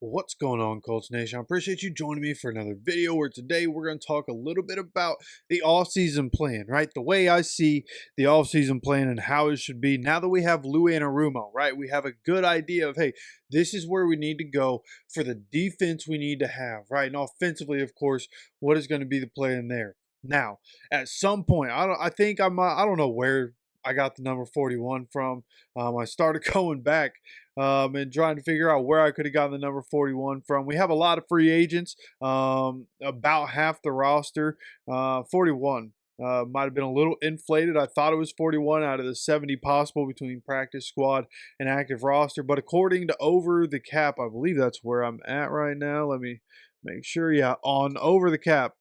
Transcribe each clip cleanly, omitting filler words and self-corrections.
What's going on, Colts Nation? I appreciate you joining me for another video where today we're going to talk a little bit about the off-season plan, right? The way I see the off-season plan and how it should be now that we have Lou Anarumo, right? We have a good idea of, hey, this is where we need to go for the defense we need to have, right? And offensively, of course, what is going to be the plan there? Now, at some point, I don't know where I got the number 41 from. I started going back and trying to figure out where I could have gotten the number 41 from. We have a lot of free agents, about half the roster. 41 might have been a little inflated. I thought it was 41 out of the 70 possible between practice squad and active roster. But according to Over the Cap, I believe that's where I'm at right now. Let me make sure. Yeah, on Over the Cap.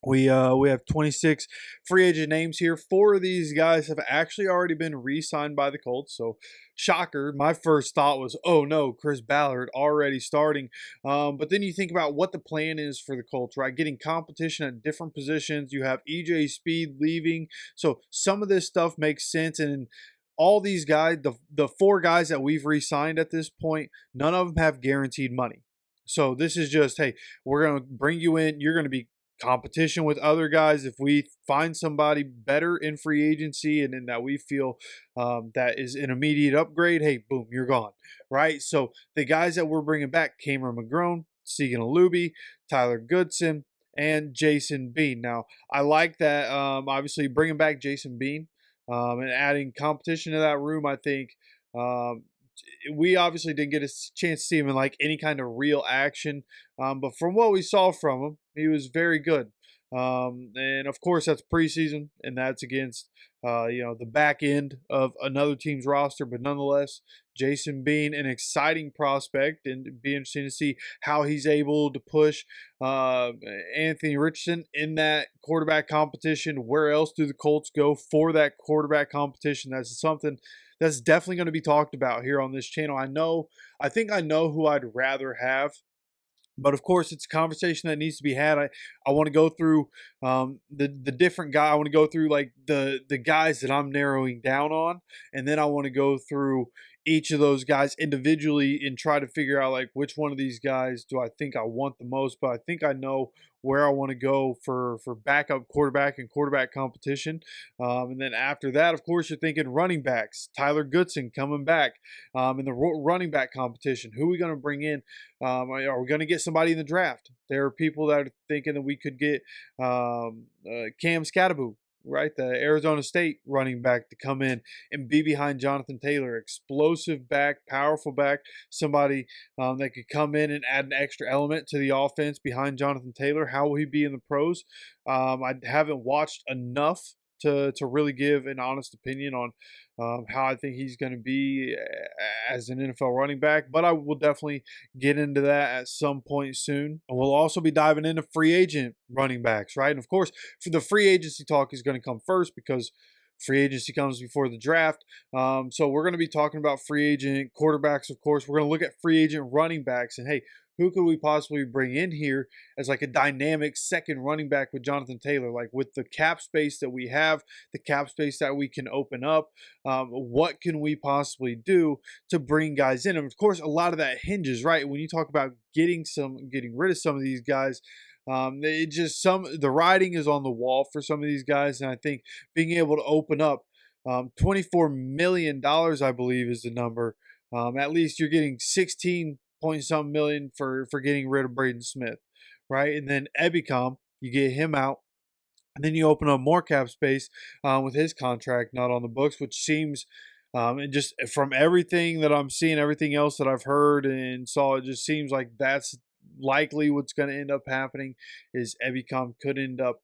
We have 26 free agent names here. 4 of these guys have actually already been re-signed by the Colts. So, shocker. My first thought was, oh no, Chris Ballard already starting. But then you think about what the plan is for the Colts, right? Getting competition at different positions. You have EJ Speed leaving. So some of this stuff makes sense. And all these guys, the 4 guys that we've re-signed at this point, none of them have guaranteed money. So this is just, hey, we're going to bring you in. You're going to be competition with other guys. If we find somebody better in free agency and in that we feel that is an immediate upgrade, hey, boom, you're gone, right? So the guys that we're bringing back, Cameron McGrone, Segan Alubi, Tyler Goodson, and Jason Bean. Now, I like that, obviously, bringing back Jason Bean and adding competition to that room, I think we obviously didn't get a chance to see him in like any kind of real action, but from what we saw from him, he was very good. And of course, that's preseason, and that's against the back end of another team's roster. But nonetheless, Jason Bean, an exciting prospect, and it'd be interesting to see how he's able to push Anthony Richardson in that quarterback competition. Where else do the Colts go for that quarterback competition? That's something that's definitely going to be talked about here on this channel. I think I know who I'd rather have, but of course, it's a conversation that needs to be had. I want to go through the different guy. I want to go through like the guys that I'm narrowing down on, and then I want to go through each of those guys individually and try to figure out like which one of these guys do I think I want the most. But I think I know where I want to go for backup quarterback and quarterback competition. And then after that, of course, you're thinking running backs. Tyler Goodson coming back in the running back competition. Who are we going to bring in? Are we going to get somebody in the draft? There are people that are thinking that we could get Cam Scatterbo, right? The Arizona State running back to come in and be behind Jonathan Taylor. Explosive back, powerful back, somebody that could come in and add an extra element to the offense behind Jonathan Taylor. How will he be in the pros? I haven't watched enough to really give an honest opinion on how I think he's going to be as an NFL running back, but I will definitely get into that at some point soon. And we'll also be diving into free agent running backs, right? And of course, for the free agency talk is going to come first because free agency comes before the draft. So we're going to be talking about free agent quarterbacks, of course. We're going to look at free agent running backs and, hey, who could we possibly bring in here as like a dynamic second running back with Jonathan Taylor? Like with the cap space that we have, the cap space that we can open up, what can we possibly do to bring guys in? And of course, a lot of that hinges, right? When you talk about getting rid of some of these guys, the writing is on the wall for some of these guys, and I think being able to open up $24 million, I believe, is the number. At least you're getting 16 point something million for getting rid of Braden Smith, right? And then Ebicom, you get him out, and then you open up more cap space with his contract not on the books, which seems, and just from everything that I'm seeing, everything else that I've heard and saw, it just seems like that's likely what's going to end up happening is Ebicom could end up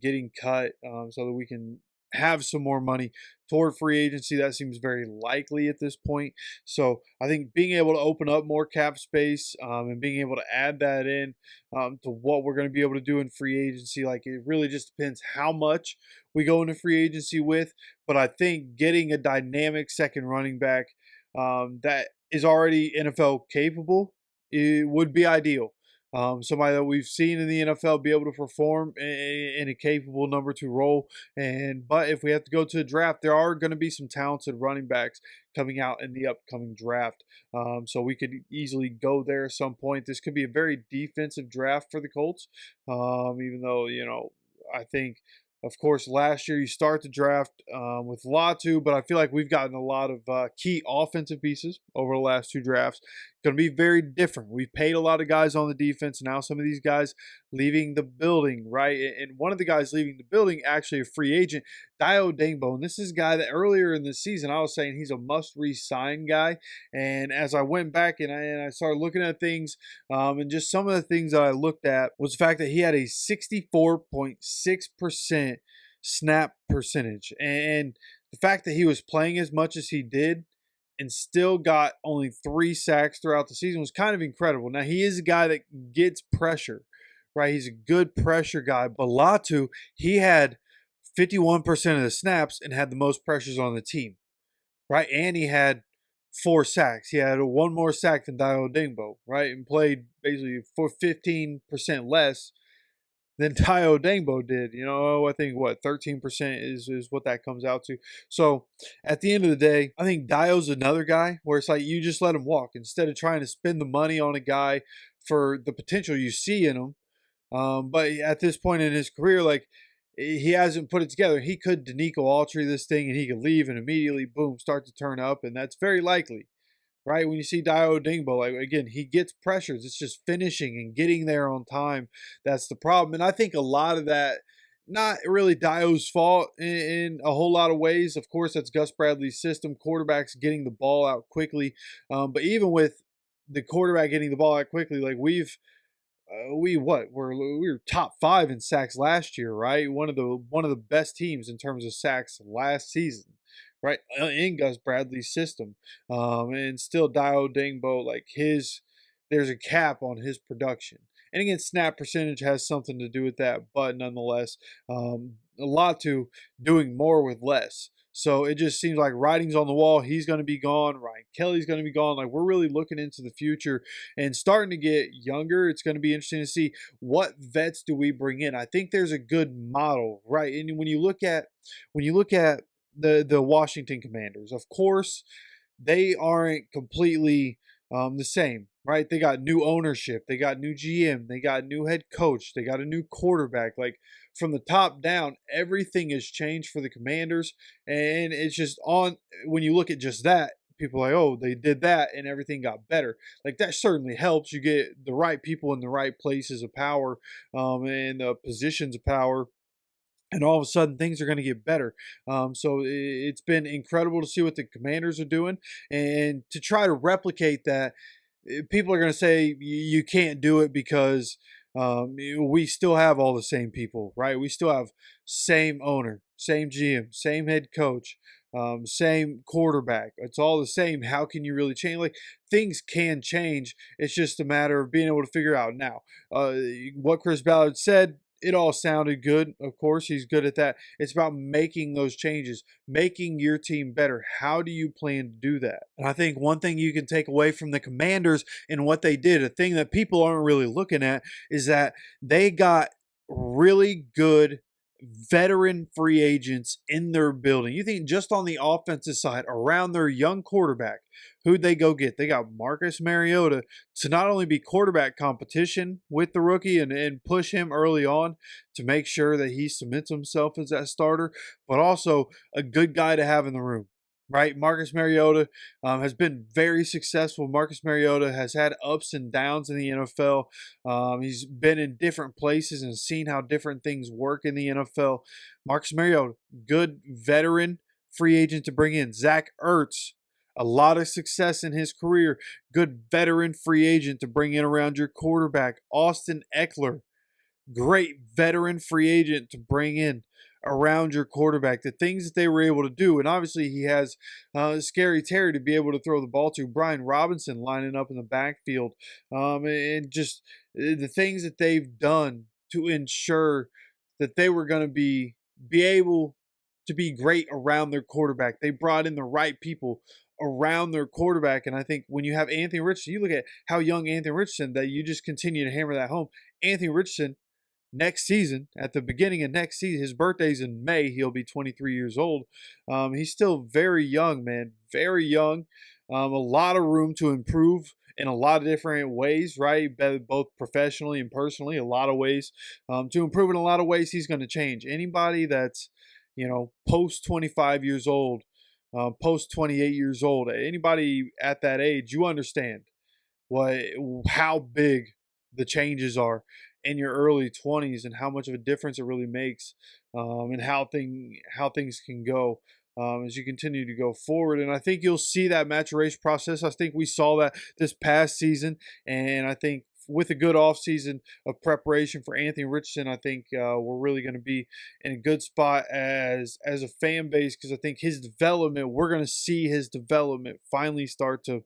getting cut so that we can have some more money toward free agency. That seems very likely at this point. So I think being able to open up more cap space and being able to add that in to what we're going to be able to do in free agency, like it really just depends how much we go into free agency with. But I think getting a dynamic second running back that is already NFL capable, it would be ideal. somebody that we've seen in the NFL be able to perform in a capable number two role. But if we have to go to the draft, there are going to be some talented running backs coming out in the upcoming draft. So we could easily go there at some point. This could be a very defensive draft for the Colts, even though, I think, of course, last year you start the draft with Latu, but I feel like we've gotten a lot of key offensive pieces over the last two drafts. Going to be very different. We've paid a lot of guys on the defense. Now some of these guys leaving the building, right? And one of the guys leaving the building, actually a free agent, Dio Dingbo. And this is a guy that earlier in the season I was saying he's a must re-sign guy. And as I went back and I started looking at things, and just some of the things that I looked at was the fact that he had a 64.6% snap percentage. And the fact that he was playing as much as he did and still got only 3 sacks throughout the season was kind of incredible. Now, he is a guy that gets pressure, right? He's a good pressure guy. But Latu, he had 51% of the snaps and had the most pressures on the team, right? And he had 4 sacks. He had one more sack than Dio Dingbo, right? And played basically for 15% less than Dio Dingbo did. I think 13% is what that comes out to. So at the end of the day, I think Dio's another guy where it's like you just let him walk instead of trying to spend the money on a guy for the potential you see in him. But at this point in his career, like he hasn't put it together. He could Danico Autry this thing and he could leave and immediately, boom, start to turn up. And that's very likely, right? When you see Dio Dingbo, like again, he gets pressures. It's just finishing and getting there on time. That's the problem. And I think a lot of that, not really Dio's fault in a whole lot of ways. Of course, that's Gus Bradley's system. Quarterbacks getting the ball out quickly. But even with the quarterback getting the ball out quickly, like we were top 5 in sacks last year, right? One of the best teams in terms of sacks last season, right? In Gus Bradley's system, and still Dio Dingbo, like there's a cap on his production. And again, snap percentage has something to do with that, but nonetheless, a lot to doing more with less. So it just seems like writing's on the wall. He's going to be gone. Ryan Kelly's going to be gone. Like we're really looking into the future and starting to get younger. It's going to be interesting to see what vets do we bring in. I think there's a good model, right? And when you look at the Washington Commanders, of course, they aren't completely the same, right? They got new ownership, they got new GM, they got new head coach, they got a new quarterback. Like from the top down, everything has changed for the Commanders, and it's just on when you look at just that. People are like, oh, they did that and everything got better. Like that certainly helps. You get the right people in the right places of power, and the positions of power, and all of a sudden things are going to get better. So it's been incredible to see what the Commanders are doing, and to try to replicate that. People are going to say you can't do it because we still have all the same people, right? We still have same owner, same GM, same head coach, same quarterback. It's all the same. How can you really change? Like things can change. It's just a matter of being able to figure out now. What Chris Ballard said, it all sounded good. Of course, he's good at that. It's about making those changes, making your team better. How do you plan to do that? And I think one thing you can take away from the Commanders and what they did, a thing that people aren't really looking at, is that they got really good veteran free agents in their building. You think just on the offensive side, around their young quarterback, who'd they go get? They got Marcus Mariota to not only be quarterback competition with the rookie and push him early on to make sure that he cements himself as that starter, but also a good guy to have in the room. Right, Marcus Mariota has been very successful. Marcus Mariota has had ups and downs in the NFL. He's been in different places and seen how different things work in the NFL. Marcus Mariota, good veteran free agent to bring in. Zach Ertz, a lot of success in his career. Good veteran free agent to bring in around your quarterback. Austin Eckler, great veteran free agent to bring in around your quarterback. The things that they were able to do, and obviously he has Scary Terry to be able to throw the ball to. Brian Robinson lining up in the backfield, and just the things that they've done to ensure that they were going to be able to be great around their quarterback. They brought in the right people around their quarterback. And I think when you have Anthony Richardson, you look at how young Anthony Richardson, that you just continue to hammer that home. Anthony Richardson, next season, at the beginning of next season, his birthday's in May. He'll be 23 years old. He's still very young, man, very young. A lot of room to improve in a lot of different ways, right? Both professionally and personally, a lot of ways to improve in a lot of ways. He's going to change. Anybody that's, post 25 years old, post 28 years old, anybody at that age, you understand what how big the changes are in your early 20s and how much of a difference it really makes, and how things can go as you continue to go forward. And I think you'll see that maturation process. I think we saw that this past season, and I think with a good offseason of preparation for Anthony Richardson, I think we're really going to be in a good spot as a fan base, because I think his development, we're going to see his development finally start to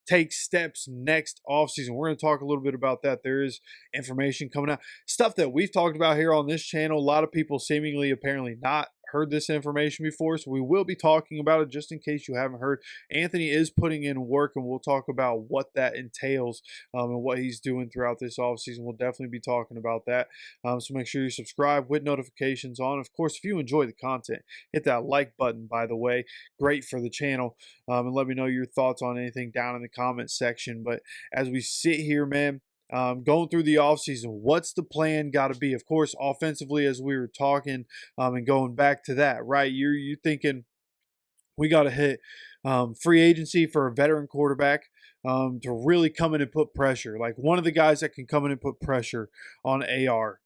take steps next offseason. We're going to talk a little bit about that. There is information coming out, stuff that we've talked about here on this channel. A lot of people seemingly apparently not heard this information before, so we will be talking about it just in case you haven't heard. Anthony is putting in work, and we'll talk about what that entails and what he's doing throughout this offseason. We'll definitely be talking about that. So make sure you subscribe with notifications on. Of course, if you enjoy the content, hit that like button, by the way. Great for the channel. And let me know your thoughts on anything down in the comments section. But as we sit here, man, going through the offseason, what's the plan got to be? Of course, offensively, as we were talking, and going back to that, right? You're thinking we got to hit free agency for a veteran quarterback to really come in and put pressure. Like one of the guys that can come in and put pressure on AR,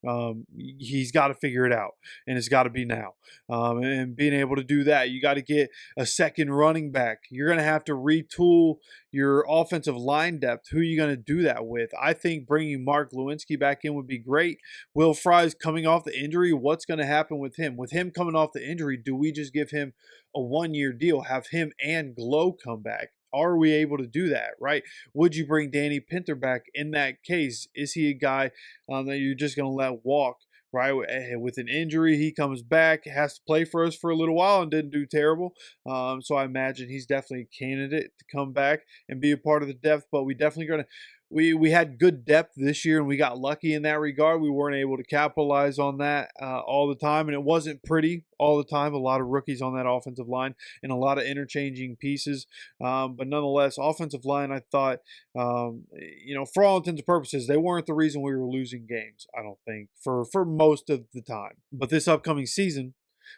he's got to figure it out, and it's got to be now. And being able to do that, you got to get a second running back. You're going to have to retool your offensive line depth. Who are you going to do that with? I think bringing Mark Lewinsky back in would be great. Will Fry's coming off the injury. What's going to happen with him? With him coming off the injury, do we just give him a one-year deal, have him and Glow come back? Are we able to do that, right? Would you bring Danny Pinter back in that case? Is he a guy that you're just going to let walk, right? With an injury, he comes back, has to play for us for a little while and didn't do terrible. So I imagine he's definitely a candidate to come back and be a part of the depth, but we definitely going to we had good depth this year, and we got lucky in that regard. We weren't able to capitalize on that all the time, and it wasn't pretty all the time. A lot of rookies on that offensive line and a lot of interchanging pieces. But nonetheless, offensive line, I thought, for all intents and purposes, they weren't the reason we were losing games, I don't think, for most of the time. But this upcoming season,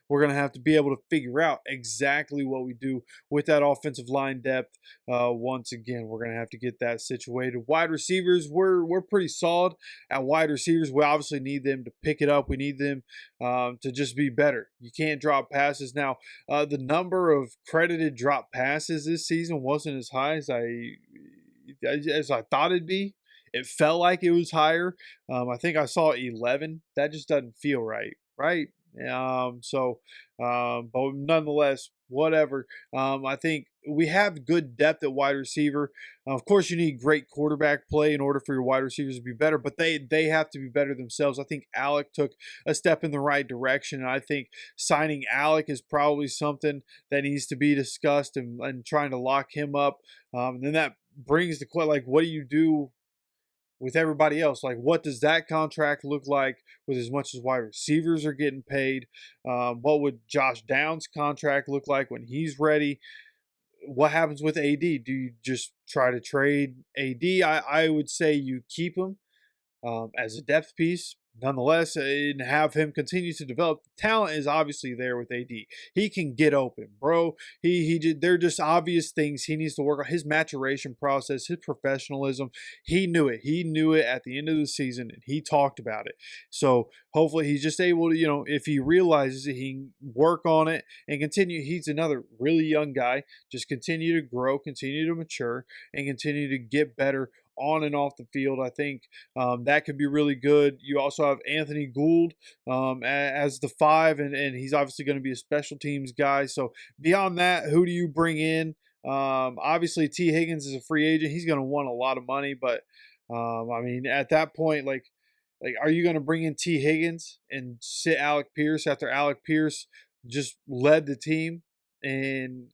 we're going to have to be able to figure out exactly what we do with that offensive line depth. Once again, we're going to have to get that situated. Wide receivers, we're pretty solid at wide receivers. We obviously need them to pick it up. We need them to just be better. You can't drop passes. Now, the number of credited drop passes this season wasn't as high as I thought it'd be. It felt like it was higher. I think I saw 11. That just doesn't feel right, right? But nonetheless, whatever. I think we have good depth at wide receiver. Of course, you need great quarterback play in order for your wide receivers to be better, but they have to be better themselves. I think Alec took a step in the right direction, and I think signing Alec is probably something that needs to be discussed and trying to lock him up. And then that brings the question, like, what do you do with everybody else? Like, what does that contract look like with as much as wide receivers are getting paid? What would Josh Downs' contract look like when he's ready? What happens with AD? Do you just try to trade AD? I would say you keep him as a depth piece, nonetheless, and have him continue to develop. The talent is obviously there with AD. He can get open, bro. They're just obvious things he needs to work on. His maturation process, his professionalism. He knew it. He knew it at the end of the season, and he talked about it. So hopefully he's just able to, if he realizes it, he can work on it and continue. He's another really young guy. Just continue to grow, continue to mature, and continue to get better on and off the field. I think that could be really good. You also have Anthony Gould as the 5, and he's obviously going to be a special teams guy. So beyond that, who do you bring in? Obviously, T. Higgins is a free agent. He's going to want a lot of money, but I mean, at that point, like, are you going to bring in T. Higgins and sit Alec Pierce after Alec Pierce just led the team and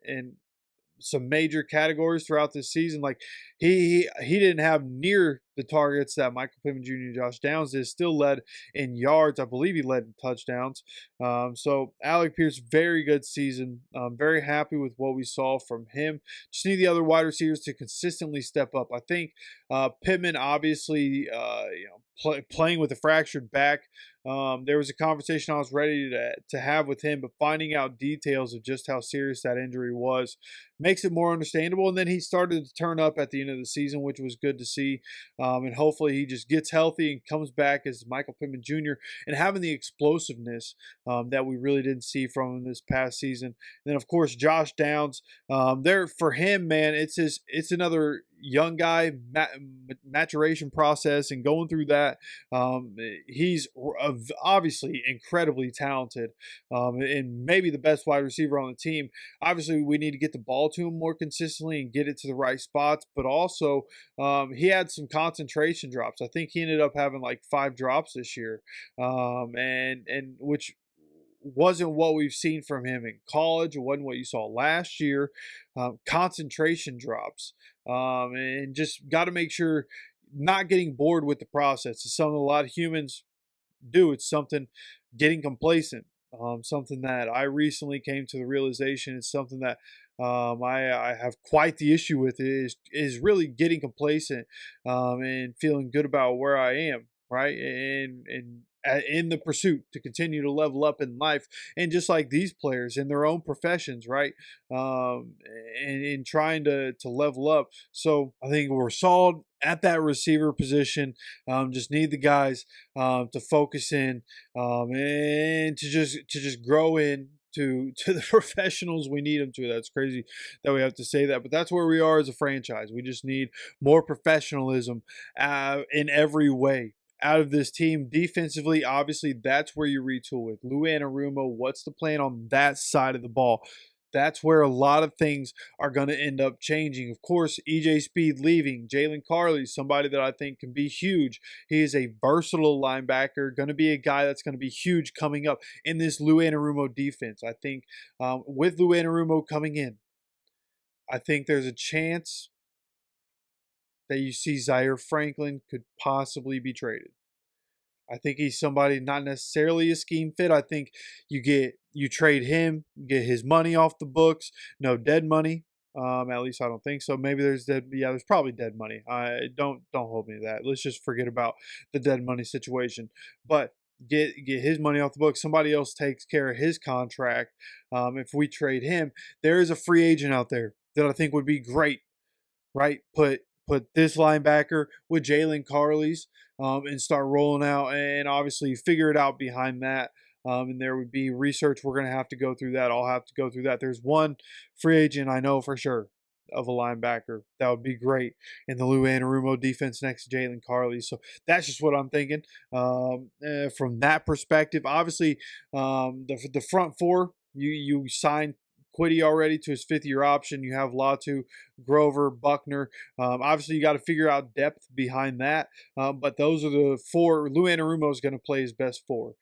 some major categories throughout this season. Like he didn't have near the targets that Michael Pittman Jr. and Josh Downs did. Still led in yards. I believe he led in touchdowns. So Alec Pierce, very good season. Very happy with what we saw from him. Just need the other wide receivers to consistently step up. I think Pittman, obviously, playing with a fractured back. There was a conversation I was ready to have with him, but finding out details of just how serious that injury was makes it more understandable. And then he started to turn up at the end of the season, which was good to see. And hopefully he just gets healthy and comes back as Michael Pittman Jr. and having the explosiveness that we really didn't see from him this past season. And then, of course, Josh Downs. There for him, man, it's another young guy maturation process and going through that. He's obviously incredibly talented and maybe the best wide receiver on the team. Obviously, we need to get the ball to him more consistently and get it to the right spots, but also he had some concentration drops. I think he ended up having like 5 drops this year, and which wasn't what we've seen from him in college. It wasn't what you saw last year. Concentration drops, and just got to make sure not getting bored with the process. It's something a lot of humans do. It's something getting complacent. Something that I recently came to the realization. It's something that I have quite the issue with. Is really getting complacent and feeling good about where I am, right? And in the pursuit to continue to level up in life, and just like these players in their own professions, right? And in trying to level up. So I think we're solid at that receiver position. Just need the guys to focus in and to just grow in to the professionals we need them to. That's crazy that we have to say that, but that's where we are as a franchise. We just need more professionalism in every way out of this team. Defensively, obviously, that's where you retool with Lou Anarumo. What's the plan on that side of the ball? That's where a lot of things are going to end up changing. Of course, EJ Speed leaving. Jalen Carley, somebody that I think can be huge. He is a versatile linebacker, going to be a guy that's going to be huge coming up in this Lou Anarumo defense. I think with Lou Anarumo coming in, I think there's a chance that you see Zaire Franklin could possibly be traded. I think he's somebody not necessarily a scheme fit. I think you trade him, get his money off the books, no dead money. At least I don't think so. Maybe there's dead. Yeah, there's probably dead money. I don't hold me to that. Let's just forget about the dead money situation. But get his money off the books. Somebody else takes care of his contract. If we trade him, there is a free agent out there that I think would be great. Right? Put this linebacker with Jalen Carley's and start rolling out, and obviously figure it out behind that. And there would be research. We're going to have to go through that. I'll have to go through that. There's one free agent I know for sure of a linebacker that would be great in the Lou Anarumo defense next to Jalen Carley. So that's just what I'm thinking from that perspective. Obviously, the front four, you signed Quiddy already to his 5th-year option. You have Latu, Grover, Buckner. Obviously, you got to figure out depth behind that. But those are the 4. Lou Anarumo is going to play his best 4.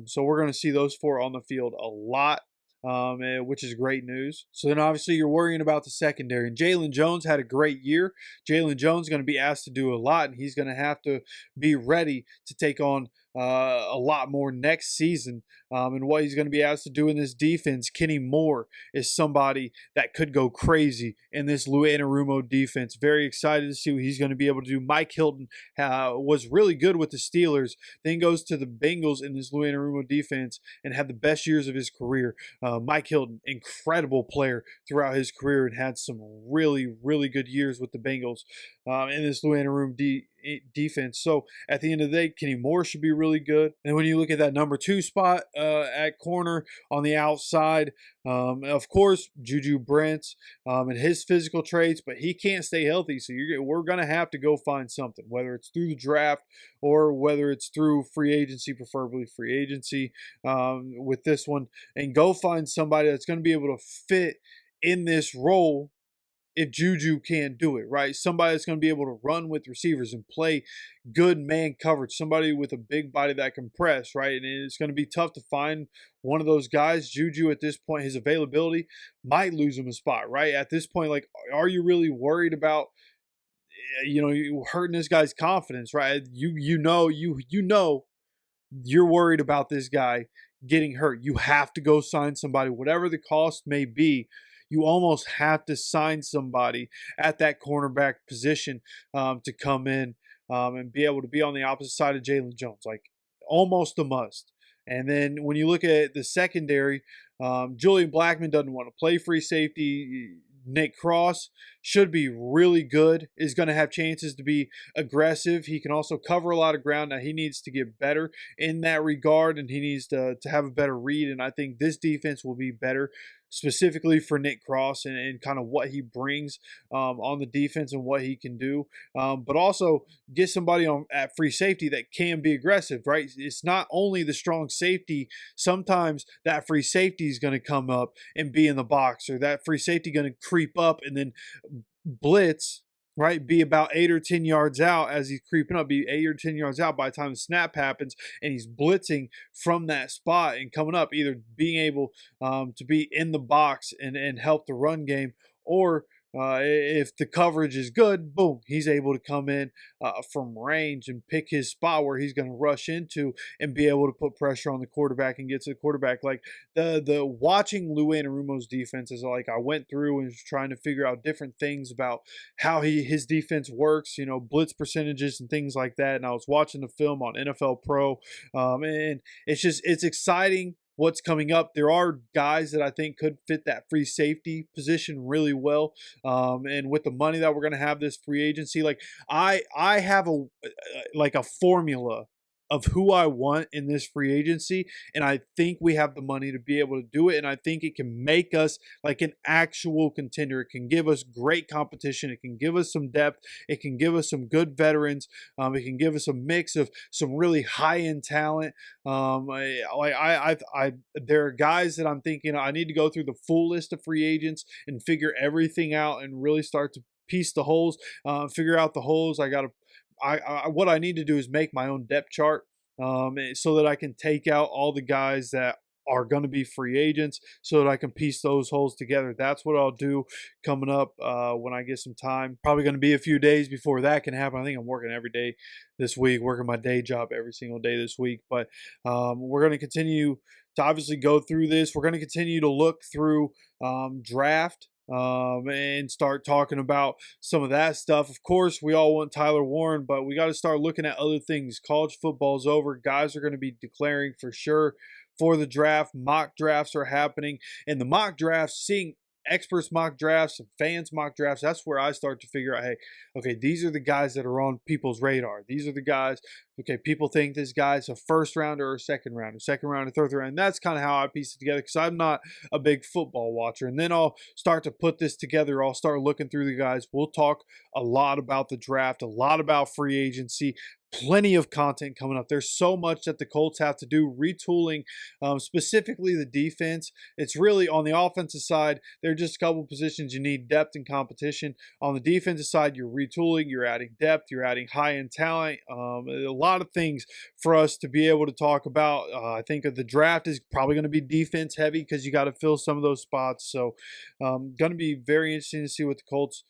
So we're going to see those 4 on the field a lot. Which is great news. So then obviously you're worrying about the secondary. And Jalen Jones had a great year. Jalen Jones is going to be asked to do a lot, and he's going to have to be ready to take on a lot more next season. And what he's going to be asked to do in this defense. Kenny Moore is somebody that could go crazy in this Lou Anarumo defense. Very excited to see what he's going to be able to do. Mike Hilton was really good with the Steelers, then goes to the Bengals in this Lou Anarumo defense and had the best years of his career. Mike Hilton, incredible player throughout his career, and had some really, really good years with the Bengals in this Lou Anarumo defense. So at the end of the day, Kenny Moore should be really good. And when you look at that number 2 spot at corner on the outside, of course, Juju Brents and his physical traits, but he can't stay healthy. So we're going to have to go find something, whether it's through the draft or whether it's through free agency, preferably free agency with this one, and go find somebody that's going to be able to fit in this role if Juju can't do it, right? Somebody that's going to be able to run with receivers and play good man coverage, somebody with a big body that can press, right? And it's going to be tough to find one of those guys. Juju at this point, his availability might lose him a spot, right? At this point, like, are you really worried about, you hurting this guy's confidence, right? You know you're worried about this guy getting hurt. You have to go sign somebody, whatever the cost may be. You almost have to sign somebody at that cornerback position to come in and be able to be on the opposite side of Jalen Jones, like almost a must. And then when you look at the secondary, Julian Blackman doesn't want to play free safety. Nick Cross should be really good, is going to have chances to be aggressive. He can also cover a lot of ground. Now, he needs to get better in that regard, and he needs to have a better read. And I think this defense will be better specifically for Nick Cross and kind of what he brings on the defense and what he can do. But also get somebody on at free safety that can be aggressive, right? It's not only the strong safety. Sometimes that free safety is going to come up and be in the box, or that free safety going to creep up and then blitz, right? Be about 8 or 10 yards out as he's creeping up, be 8 or 10 yards out by the time the snap happens, and he's blitzing from that spot and coming up, either being able to be in the box and help the run game, or if the coverage is good, boom, he's able to come in from range and pick his spot where he's going to rush into and be able to put pressure on the quarterback and get to the quarterback. Like the watching Lou Anarumo's defense is like, I went through and was trying to figure out different things about how his defense works, blitz percentages and things like that. And I was watching the film on NFL Pro, and it's exciting what's coming up. There are guys that I think could fit that free safety position really well. And with the money that we're going to have this free agency, like I have a formula of who I want in this free agency, and I think we have the money to be able to do it, and I think it can make us like an actual contender. It can give us great competition. It can give us some depth. It can give us some good veterans. It can give us a mix of some really high-end talent. There are guys that I'm thinking I need to go through the full list of free agents and figure everything out and really start to piece the holes, figure out the holes. What I need to do is make my own depth chart so that I can take out all the guys that are going to be free agents so that I can piece those holes together. That's what I'll do coming up when I get some time. Probably going to be a few days before that can happen. I think I'm working every day this week, working my day job every single day this week. But we're going to continue to obviously go through this. We're going to continue to look through draft and start talking about some of that stuff. Of course, we all want Tyler Warren, but we got to start looking at other things. College football's over. Guys are going to be declaring for sure for the draft. Mock drafts are happening, and the mock drafts, seeing experts mock drafts and fans mock drafts, that's where I start to figure out, hey, okay, these are the guys that are on people's radar. These are the guys, okay, people think this guy's a first rounder or a second rounder, third round. And that's kind of how I piece it together, because I'm not a big football watcher. And then I'll start to put this together. I'll start looking through the guys. We'll talk a lot about the draft, a lot about free agency. Plenty of content coming up. There's so much that the Colts have to do, retooling specifically the defense. It's really on the offensive side, there are just a couple positions you need depth and competition. On the defensive side, you're retooling, you're adding depth, you're adding high-end talent. A lot of things for us to be able to talk about. I think the draft is probably going to be defense heavy because you got to fill some of those spots. So going to be very interesting to see what the Colts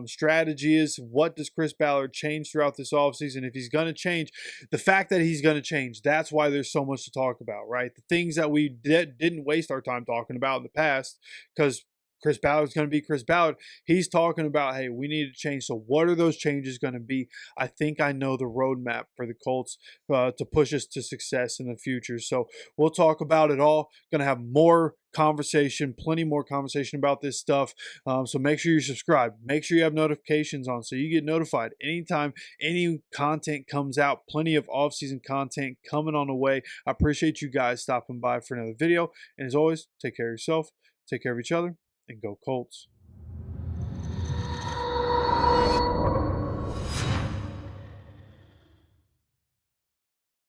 strategy is. What does Chris Ballard change throughout this offseason? If he's going to change, the fact that he's going to change, that's why there's so much to talk about, right? The things that we didn't waste our time talking about in the past, because Chris Ballard's going to be Chris Ballard. He's talking about, hey, we need to change. So what are those changes going to be? I think I know the roadmap for the Colts to push us to success in the future. So we'll talk about it all. Going to have more conversation, plenty more conversation about this stuff. So make sure you subscribe. Make sure you have notifications on so you get notified anytime any content comes out. Plenty of off-season content coming on the way. I appreciate you guys stopping by for another video. And as always, take care of yourself, take care of each other, and go Colts.